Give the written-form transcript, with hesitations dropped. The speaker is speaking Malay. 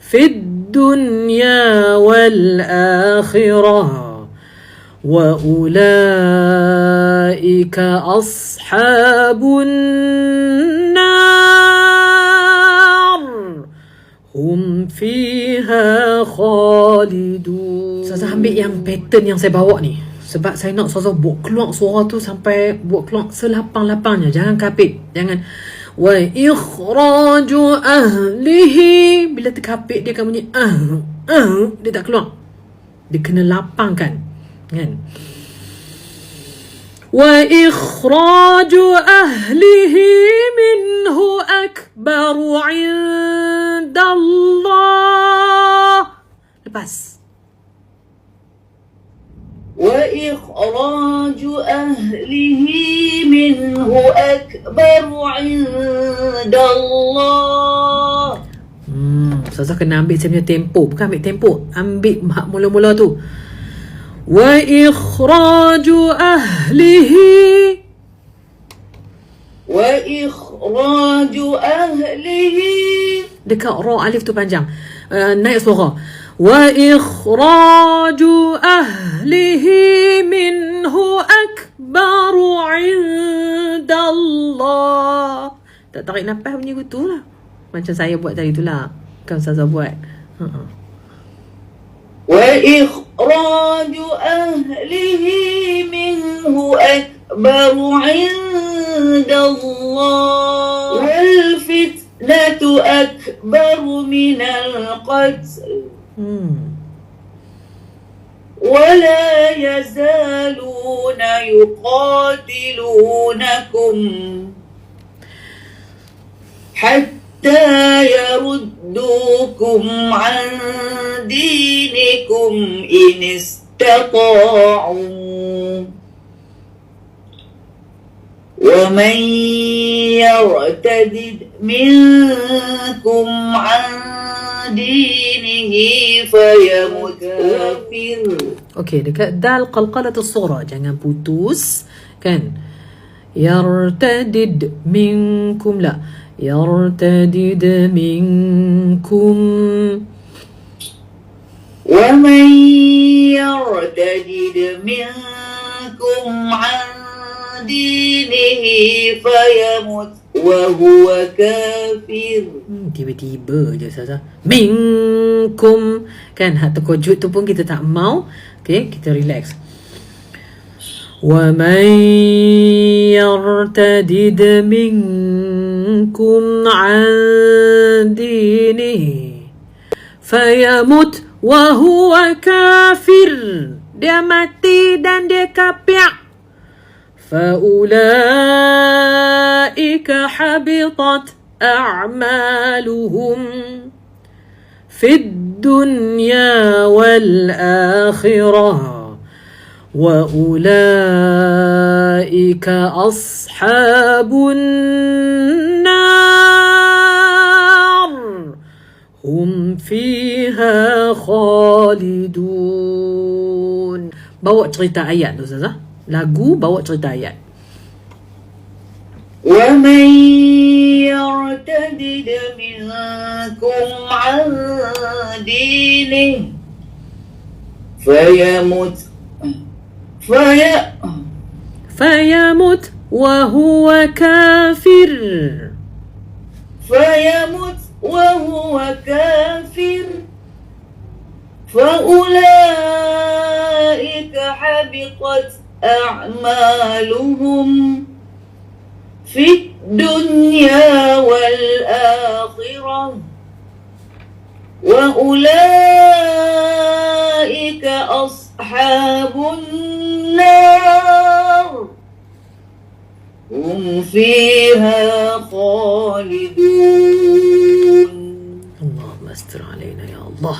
في الدنيا والآخرة وأولئك أصحاب النار هم فيها خالدون. Ustazah ambil yang pattern yang saya bawa ni sebab saya nak Ustazah buat keluar suara tu sampai buat keluar selapang-lapangnya. Jangan kapit, jangan wa ikhraju ahlihi. Bila terkapit dia akan bunyi dia tak keluar, dia kena lapangkan kan. Wa ikhraju ahlihi minhu akbaru indallah. Lepas وإخراج أهله منه أكبر عند الله. Ustazah kena ambil saya punya tempo. Bukan ambil tempo, ambil hak mula-mula tu. Wa ikhraju ahlihi. Wa ikhraju ahlihi. Dekat ra alif tu panjang. Naik suara. وإخراج أهله منه أكبر عند الله. Tak tarik nafas bunyi gitu lah. Macam saya buat tadi tu lah. Kan Ustazah buat. وإخراج أهله منه أكبر عند الله والفتنة أكبر من القتل ولا يزالون يقاتلونكم حتى يردوكم عن دينكم إن استطاعوا ومن يرتد منكم عن دينه فيمت كافر. Okey, dekat dal qalqalatus sughra jangan putus kan. Yartadid minkum la. Yartadid minkum. ومن يرتد منكم عن دينه فيمت وهو كافر. Tiba-tiba je Ustazah. Minkum. Kan hak terkejut tu pun kita tak mau. Okay, kita relax. وَمَنْ يَرْتَدِدْ مِنْكُمْ عَنْ دِينِهِ فَيَمُتْ وَهُوَ كَافِرٌ. Dia mati dan dia kafir. فَأُولَئِكَ حَبِطَتْ أَعْمَالُهُمْ فِي الدُّنْيَا وَالْآخِرَةِ وَأُولَئِكَ أَصْحَابُ النَّارِ هُمْ فِيهَا خَالِدُونَ. Bawa cerita ayat tu Ustazah. Lagu bawa cerita ayat. وَمَنْ يَرْتَدِدْ مِنْكُمْ عَنْ دِينِهِ فيمت وهو كافر. فأولئك حبطت أعمالهم في الدنيا والآخرة وأولئك أصحاب النار هم فيها خالدون. اللهم استر علينا يا الله.